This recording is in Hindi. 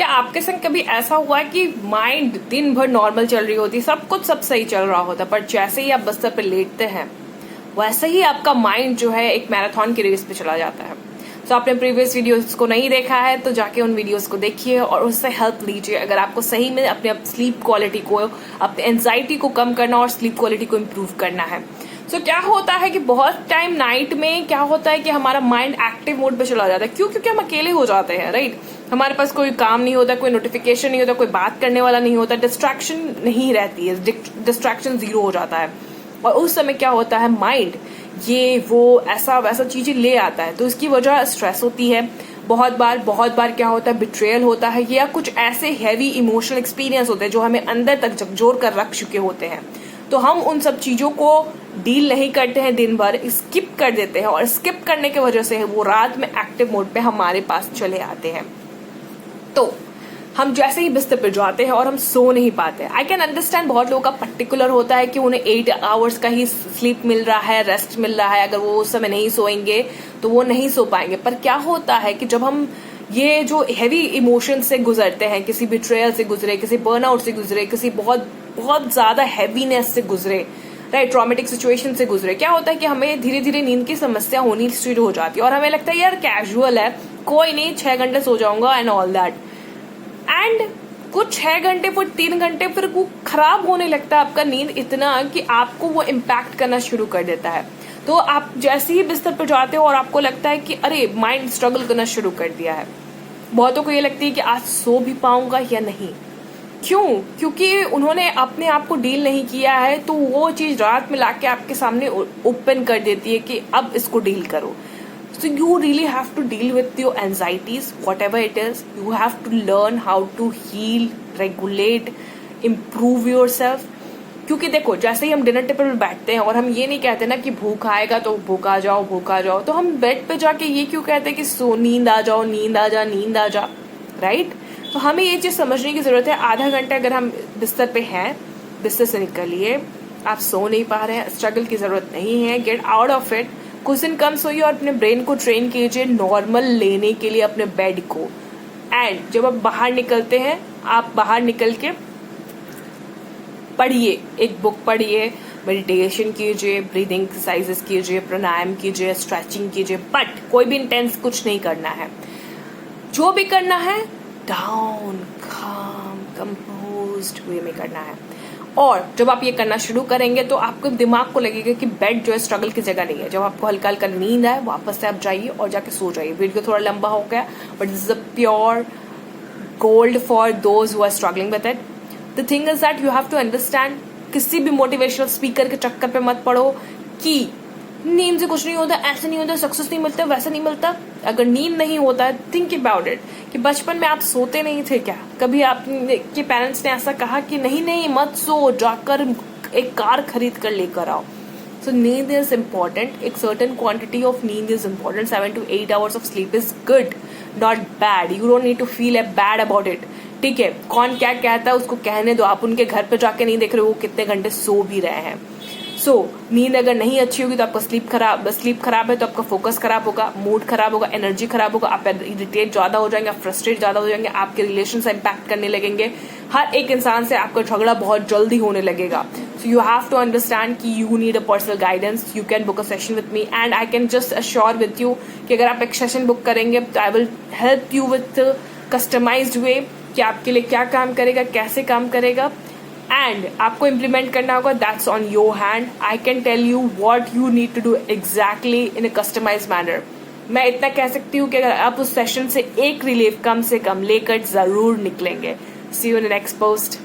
क्या आपके संग कभी ऐसा हुआ है कि माइंड दिन भर नॉर्मल चल रही होती, सब कुछ सब सही चल रहा होता, पर जैसे ही आप बिस्तर पे लेटते हैं वैसे ही आपका माइंड जो है एक मैराथन की रेस पे चला जाता है? तो आपने प्रीवियस वीडियोस को नहीं देखा है तो जाके उन वीडियोस को देखिए और उससे हेल्प लीजिए अगर आपको सही में अपने स्लीप क्वालिटी को, अपने एंजाइटी को कम करना और स्लीप क्वालिटी को इम्प्रूव करना है। सो क्या होता है कि बहुत टाइम नाइट में क्या होता है कि हमारा माइंड एक्टिव मोड पे चला जाता है। क्यों? क्योंकि हम अकेले हो जाते हैं, राइट? हमारे पास कोई काम नहीं होता, कोई नोटिफिकेशन नहीं होता, कोई बात करने वाला नहीं होता, डिस्ट्रैक्शन नहीं रहती है, डिस्ट्रैक्शन जीरो हो जाता है। और उस समय क्या होता है, माइंड ये वो ऐसा वैसा चीजें ले आता है, तो इसकी वजह स्ट्रेस होती है। बहुत बार क्या होता है, बिट्रेयल होता है, या कुछ ऐसे हैवी इमोशनल एक्सपीरियंस होते हैं जो हमें अंदर तक झकझोर कर रख चुके होते हैं। तो हम उन सब चीजों को डील नहीं करते हैं, दिन भर स्किप कर देते हैं, और स्किप करने की वजह से वो रात में एक्टिव मोड पे हमारे पास चले आते हैं। तो हम जैसे ही बिस्तर पे जाते हैं और हम सो नहीं पाते। आई कैन अंडरस्टैंड, बहुत लोगों का पर्टिकुलर होता है कि उन्हें 8 आवर्स का ही स्लीप मिल रहा है, रेस्ट मिल रहा है, अगर वो उस समय नहीं सोएंगे तो वो नहीं सो पाएंगे। पर क्या होता है कि जब हम ये जो हैवी इमोशन से गुजरते हैं, किसी बिट्रेयल से गुजरे, किसी बर्नआउट से गुजरे, किसी बहुत बहुत ज्यादा हैवीनेस से गुजरे, राइट, ट्रॉमेटिक सिचुएशन से गुजरे, क्या होता है कि हमें धीरे धीरे नींद की समस्या होनी शुरू हो जाती है और हमें लगता है यार कैजुअल है, कोई नहीं, 6 घंटे सो जाऊंगा एंड ऑल दैट। एंड कुछ 6 घंटे फिर 3 घंटे फिर वो खराब होने लगता है आपका नींद इतना कि आपको वो इम्पैक्ट करना शुरू कर देता है। तो आप जैसे ही बिस्तर पर जाते हो और आपको लगता है कि अरे माइंड स्ट्रगल करना शुरू कर दिया है, बहुतों को ये लगती है कि आज सो भी पाऊंगा या नहीं। क्यों? क्योंकि उन्होंने अपने आप को डील नहीं किया है, तो वो चीज रात में लाके आपके सामने ओपन कर देती है कि अब इसको डील करो। So you really have to deal with your anxieties, whatever it is. You have to learn how to heal, regulate, improve yourself. क्योंकि देखो, जैसे ही हम डिनर टेबल पर बैठते हैं और हम ये नहीं कहते ना कि भूख आएगा तो भूखा जाओ, तो हम बेड पे जाके ये क्यों कहते हैं कि सो नींद आ जा, राइट? तो हमें ये चीज समझने की जरूरत है। आधा घंटा अगर हम बिस्तर पे हैं, बिस्तर से निकलिए, आप सो नहीं पा रहे हैं, स्ट्रगल की जरूरत नहीं है, गेट आउट ऑफ इट। कुछ दिन कम सोइए और अपने ब्रेन को ट्रेन कीजिए नॉर्मल लेने के लिए अपने बेड को। एंड जब आप बाहर निकलते हैं, आप बाहर निकल के पढ़िए, एक बुक पढ़िए, मेडिटेशन कीजिए, ब्रीदिंग एक्सरसाइजेस कीजिए, प्राणायाम कीजिए, स्ट्रेचिंग कीजिए, बट कोई भी इंटेंस कुछ नहीं करना है। जो भी करना है डाउन, काम, कंपोज्ड वे में करना है। और जब आप ये करना शुरू kरेंगे तो आपको दिमाग को लगेगा कि बेड जो है स्ट्रगल की जगह नहीं है। जब आपको हल्का हल्का नींद आए, वापस से आप जाइए और जाके सो जाइए। वीडियो थोड़ा लंबा हो गया, but this is a pure gold for those who are struggling with it. The thing is that you have to understand, किसी भी मोटिवेशनल स्पीकर के चक्कर पे मत पड़ो कि नींद से कुछ नहीं होता, ऐसे नहीं होता, सक्सेस नहीं मिलता, वैसा नहीं मिलता। अगर नींद नहीं होता है, थिंक अबाउट इट कि बचपन में आप सोते नहीं थे क्या? कभी आपके पेरेंट्स ने ऐसा कहा कि नहीं मत सो, जाकर एक कार खरीद कर लेकर आओ? सो नींद इज इम्पोर्टेंट, एक सर्टेन क्वांटिटी ऑफ नींद is important. 7 to 8 hours of sleep is good, not bad. You don't need to feel a bad about it, ठीक है? कौन क्या कहता है उसको कहने दो। आप उनके घर पे जाके नहीं देख रहे हो वो कितने घंटे सो भी रहे हैं। सो नींद अगर नहीं अच्छी होगी तो आपका स्लीप खराब है तो आपका फोकस खराब होगा, मूड खराब होगा, एनर्जी खराब होगा, आप इरिटेट ज्यादा हो जाएंगे, आप फ्रस्ट्रेट ज्यादा हो जाएंगे, आपके रिलेशन से इम्पैक्ट करने लगेंगे, हर एक इंसान से आपका झगड़ा बहुत जल्दी होने लगेगा। So you have to understand कि you need a personal guidance. You can book a session with me and I can just assure with you कि अगर आप एक सेशन बुक करेंगे तो I will help you with customised way कि आपके लिए क्या काम करेगा, कैसे काम करेगा, एंड आपको इम्प्लीमेंट करना होगा। That's on your hand. I can tell you what you need to do exactly in a customize manner. मैं इतना कह सकती हूँ कि अगर आप उस सेशन से एक रिलीफ कम से कम लेकर जरूर निकलेंगे। See you in the next post.